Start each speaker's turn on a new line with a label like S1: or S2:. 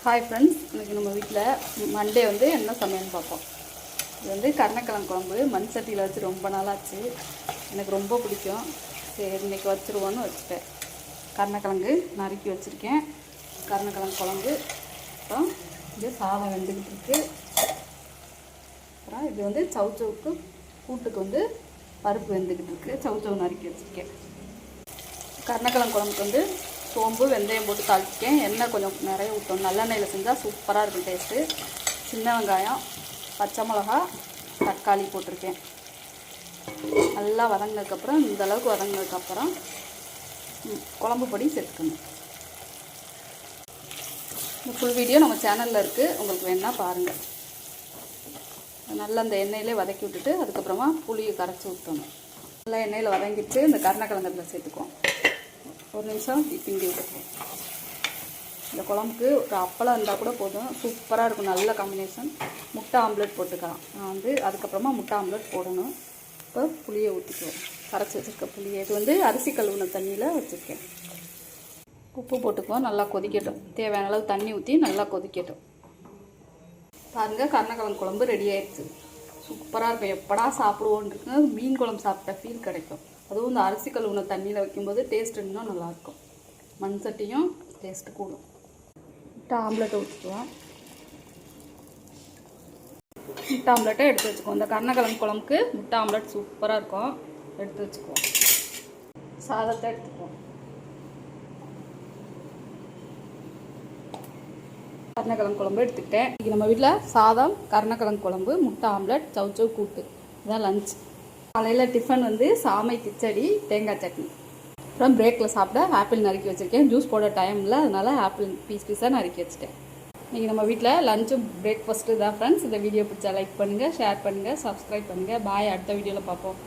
S1: Hi friends, இன்றைக்கி நம்ம வீட்டில் மண்டே வந்து என்ன சமையல்னு பார்ப்போம். இது வந்து கருணக்கிழங்கு குழம்பு மண் சட்டியில் வச்சு ரொம்ப நாளாச்சு. எனக்கு ரொம்ப பிடிக்கும். சரி இன்றைக்கி வச்சுருவோன்னு வச்சுட்டேன். கருணக்கிழங்கு நறுக்கி வச்சுருக்கேன். கருணக்கிழங்கு குழம்பு. அப்புறம் இது சாதம் வெந்துக்கிட்டு இருக்குது. அப்புறம் இது வந்து சவுச்சவுக்கு கூட்டுக்கு வந்து பருப்பு வெந்துக்கிட்டு இருக்குது. சவுச்சவு நறுக்கி வச்சுருக்கேன். கருணக்கிழங்கு குழம்புக்கு வந்து சோம்பு வெந்தயம் போட்டு தாளிச்சிக்கேன். எண்ணெய் கொஞ்சம் நிறைய ஊற்றணும். நல்லெண்ணெயில் செஞ்சால் சூப்பராக இருக்கும் டேஸ்ட்டு. சின்ன வெங்காயம், பச்சை மிளகா, தக்காளி போட்டிருக்கேன். நல்லா வதங்கினதுக்கப்புறம் இந்தளவுக்கு வதங்கினதுக்கப்புறம் குழம்பு பொடி சேர்த்துக்கணும். இந்த ஃபுல் வீடியோ நம்ம சேனலில் இருக்குது, உங்களுக்கு வேணா பாருங்கள். நல்லா அந்த எண்ணெயிலே வதக்கி விட்டுட்டு அதுக்கப்புறமா புளியை கரைச்சி ஊற்றணும். நல்லா எண்ணெயில் வதங்கிட்டு இந்த கருணக்கிழங்குல சேர்த்துக்குவோம். ஒரு நிமிஷம் கிண்டி விட்டுருக்கோம். இந்த குழம்புக்கு ஒரு அப்பளம் இருந்தால் கூட போதும், சூப்பராக இருக்கும். நல்ல காம்பினேஷன். முட்டை ஆம்லெட் போட்டுக்கலாம். நான் வந்து அதுக்கப்புறமா முட்டை ஆம்லெட் போடணும். இப்போ புளியை ஊற்றிக்குவோம். கரைச்சி வச்சுருக்க புளியை இது வந்து அரிசி கழுவுன தண்ணியில் வச்சுருக்கேன். உப்பு போட்டுக்குவோம். நல்லா கொதிக்கட்டும். தேவையான அளவு தண்ணி ஊற்றி நல்லா கொதிக்கட்டும். பாருங்கள், கருணக்கிழங்கு குழம்பு ரெடி ஆயிடுச்சு. சூப்பராக இருக்கும். எப்படா சாப்பிடுவோன்னு இருக்குங்க. மீன் குழம்பு சாப்பிட்ட ஃபீல் கிடைக்கும். அதுவும் இந்த அரிசி கழுவுன தண்ணியில் வைக்கும்போது டேஸ்ட் இன்னும் நல்லாயிருக்கும். மண் சட்டியும் டேஸ்ட்டு கூடும். முட்டை ஆம்லெட்டை ஊற்றிக்குவோம். முட்டை ஆம்லெட்டை எடுத்து வச்சுக்குவோம். இந்த கருணக்கிழங்கு குழம்புக்கு முட்டை ஆம்லெட் சூப்பராக இருக்கும். எடுத்து வச்சுக்குவோம். சாதத்தை எடுத்துக்குவோம். கருணக்கிழங்கு குழம்பு எடுத்துக்கிட்டேன். இன்றைக்கி நம்ம வீட்டில் சாதம், கருணக்கிழங்கு குழம்பு, முட்டை ஆம்லெட், சவுச்சவு கூட்டு. இதுதான் லஞ்ச். காலையில் டிஃபன் வந்து சாமை கிச்சடி, தேங்காய் சட்னி. அப்புறம் பிரேக்கில் சாப்பிட ஆப்பிள் நறுக்கி வச்சுருக்கேன். ஜூஸ் போட டைம் இல்லை, அதனால் ஆப்பிள் பீஸாக நறுக்கி வச்சுட்டேன். இன்றைக்கி நம்ம வீட்டில் லஞ்சும் பிரேக்ஃபாஸ்ட்டு தான் ஃப்ரெண்ட்ஸ். இந்த வீடியோ பிடிச்சா லைக் பண்ணுங்கள், ஷேர் பண்ணுங்கள், சப்ஸ்கிரைப் பண்ணுங்கள். பாய். அடுத்த வீடியோவில் பார்ப்போம்.